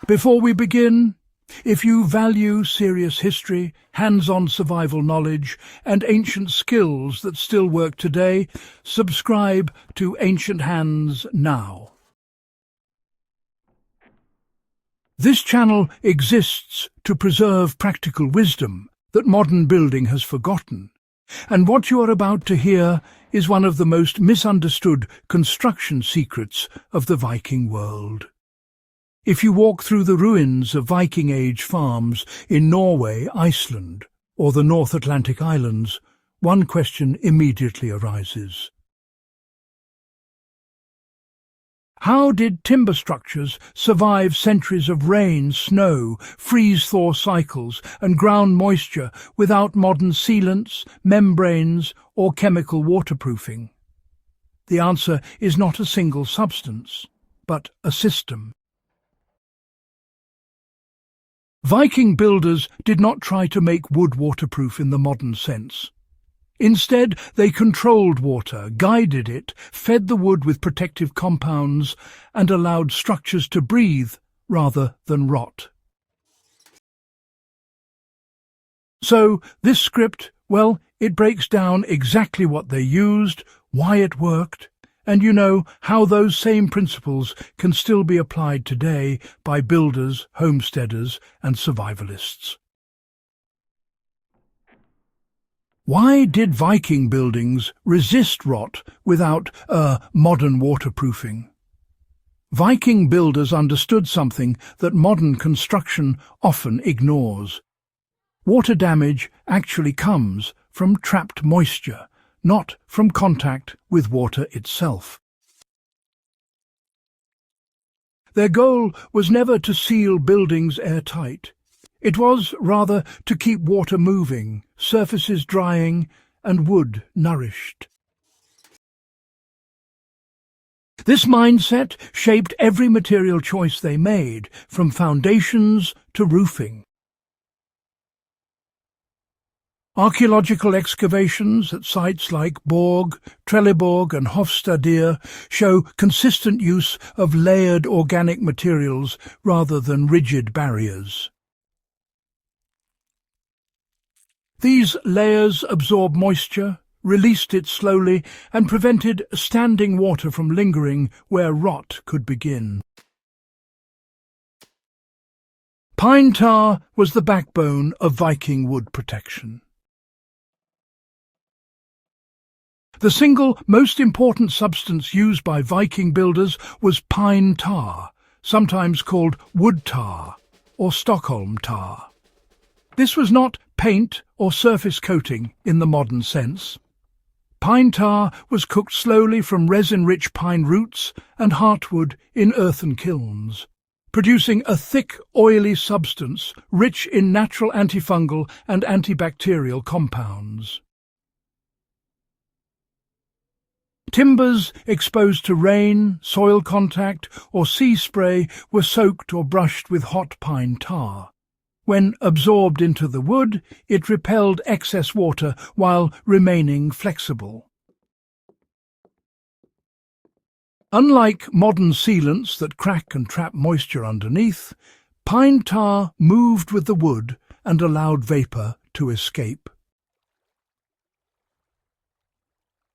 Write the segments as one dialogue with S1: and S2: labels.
S1: Before we begin, if you value serious history, hands-on survival knowledge, and ancient skills that still work today, subscribe to Ancient Hands now. This channel exists to preserve practical wisdom that modern building has forgotten, and what you are about to hear is one of the most misunderstood construction secrets of the Viking world. If you walk through the ruins of Viking Age farms in Norway, Iceland, or the North Atlantic Islands, one question immediately arises. How did timber structures survive centuries of rain, snow, freeze-thaw cycles, and ground moisture without modern sealants, membranes, or chemical waterproofing? The answer is not a single substance, but a system. Viking builders did not try to make wood waterproof in the modern sense. Instead, they controlled water, guided it, fed the wood with protective compounds, and allowed structures to breathe rather than rot. So, this script, well, it breaks down exactly what they used, why it worked, and how those same principles can still be applied today by builders, homesteaders, and survivalists. Why did Viking buildings resist rot without modern waterproofing? Viking builders understood something that modern construction often ignores. Water damage actually comes from trapped moisture, not from contact with water itself. Their goal was never to seal buildings airtight. It was, rather, to keep water moving, surfaces drying, and wood nourished. This mindset shaped every material choice they made, from foundations to roofing. Archaeological excavations at sites like Borg, Trelleborg and Hofstaddir show consistent use of layered organic materials rather than rigid barriers. These layers absorbed moisture, released it slowly, and prevented standing water from lingering where rot could begin. Pine tar was the backbone of Viking wood protection. The single most important substance used by Viking builders was pine tar, sometimes called wood tar or Stockholm tar. This was not paint or surface coating in the modern sense. Pine tar was cooked slowly from resin-rich pine roots and heartwood in earthen kilns, producing a thick, oily substance rich in natural antifungal and antibacterial compounds. Timbers exposed to rain, soil contact, or sea spray were soaked or brushed with hot pine tar. When absorbed into the wood, it repelled excess water while remaining flexible. Unlike modern sealants that crack and trap moisture underneath, pine tar moved with the wood and allowed vapor to escape.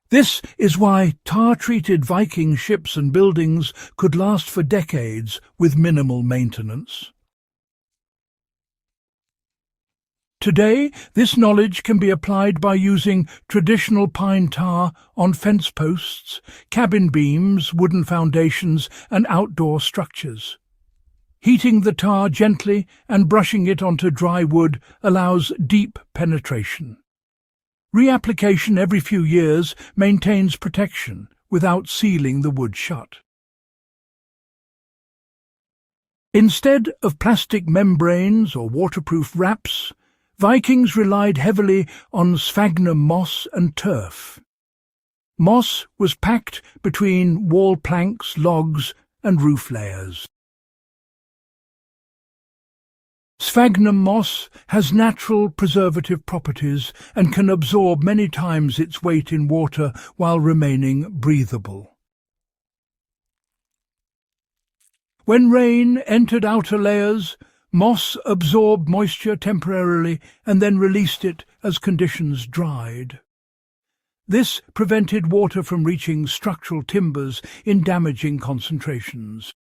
S1: This is why tar-treated Viking ships and buildings could last for decades with minimal maintenance. Today, this knowledge can be applied by using traditional pine tar on fence posts, cabin beams, wooden foundations, and outdoor structures. Heating the tar gently and brushing it onto dry wood allows deep penetration. Reapplication every few years maintains protection without sealing the wood shut. Instead of plastic membranes or waterproof wraps, Vikings relied heavily on sphagnum moss and turf. Moss was packed between wall planks, logs, and roof layers. Sphagnum moss has natural preservative properties and can absorb many times its weight in water while remaining breathable. When rain entered outer layers, moss absorbed moisture temporarily and then released it as conditions dried. This prevented water from reaching structural timbers in damaging concentrations.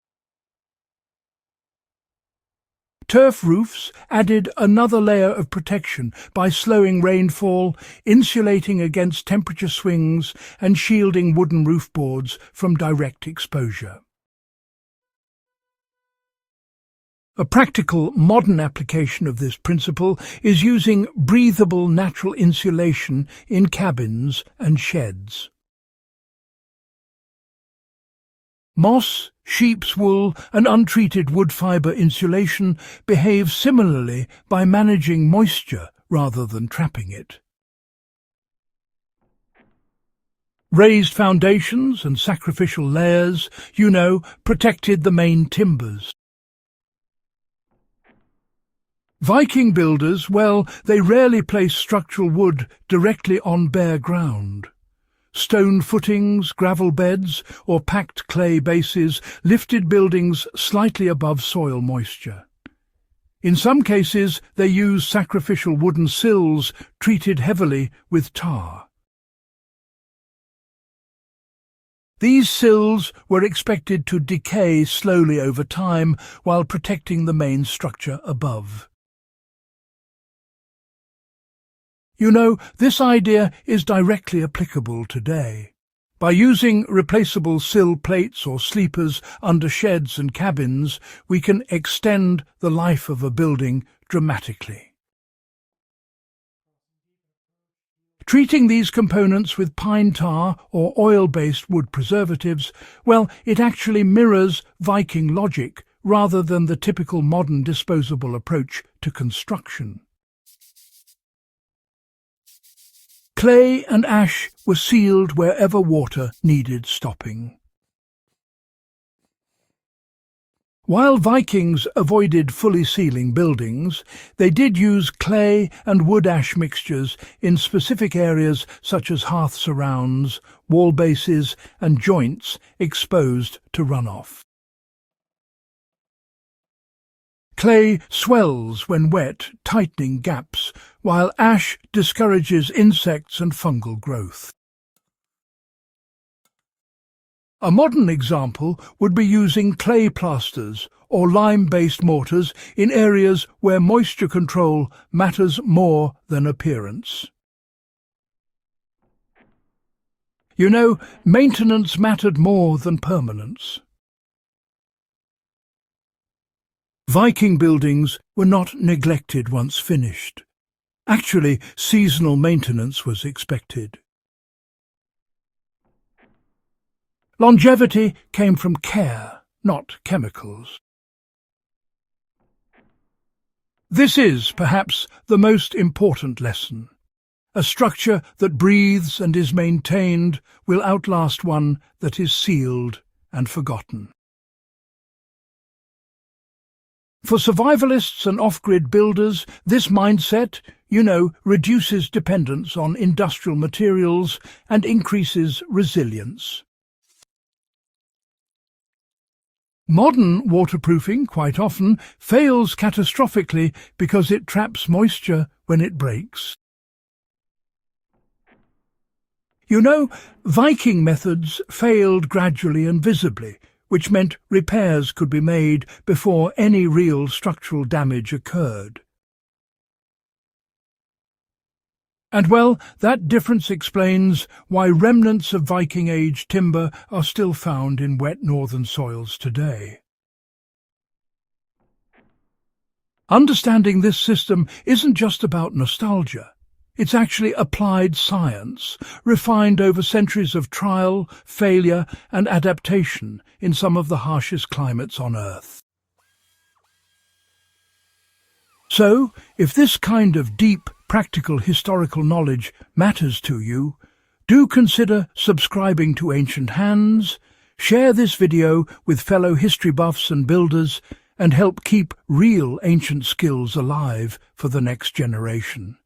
S1: Turf roofs added another layer of protection by slowing rainfall, insulating against temperature swings, and shielding wooden roof boards from direct exposure. A practical modern application of this principle is using breathable natural insulation in cabins and sheds. Moss, sheep's wool and untreated wood fibre insulation behave similarly by managing moisture rather than trapping it. Raised foundations and sacrificial layers, protected the main timbers. Viking builders, they rarely placed structural wood directly on bare ground. Stone footings, gravel beds, or packed clay bases lifted buildings slightly above soil moisture. In some cases, they used sacrificial wooden sills treated heavily with tar. These sills were expected to decay slowly over time while protecting the main structure above. This idea is directly applicable today. By using replaceable sill plates or sleepers under sheds and cabins, we can extend the life of a building dramatically. Treating these components with pine tar or oil-based wood preservatives, it actually mirrors Viking logic rather than the typical modern disposable approach to construction. Clay and ash were sealed wherever water needed stopping. While Vikings avoided fully sealing buildings, they did use clay and wood-ash mixtures in specific areas such as hearth surrounds, wall bases and joints exposed to runoff. Clay swells when wet, tightening gaps, while ash discourages insects and fungal growth. A modern example would be using clay plasters or lime-based mortars in areas where moisture control matters more than appearance. Maintenance mattered more than permanence. Viking buildings were not neglected once finished. Actually, seasonal maintenance was expected. Longevity came from care, not chemicals. This is, perhaps, the most important lesson. A structure that breathes and is maintained will outlast one that is sealed and forgotten. For survivalists and off-grid builders, this mindset, reduces dependence on industrial materials and increases resilience. Modern waterproofing, quite often, fails catastrophically because it traps moisture when it breaks. Viking methods failed gradually and visibly, which meant repairs could be made before any real structural damage occurred. And that difference explains why remnants of Viking-age timber are still found in wet northern soils today. Understanding this system isn't just about nostalgia. It's actually applied science, refined over centuries of trial, failure and adaptation in some of the harshest climates on Earth. So, if this kind of deep, practical historical knowledge matters to you, do consider subscribing to Ancient Hands, share this video with fellow history buffs and builders, and help keep real ancient skills alive for the next generation.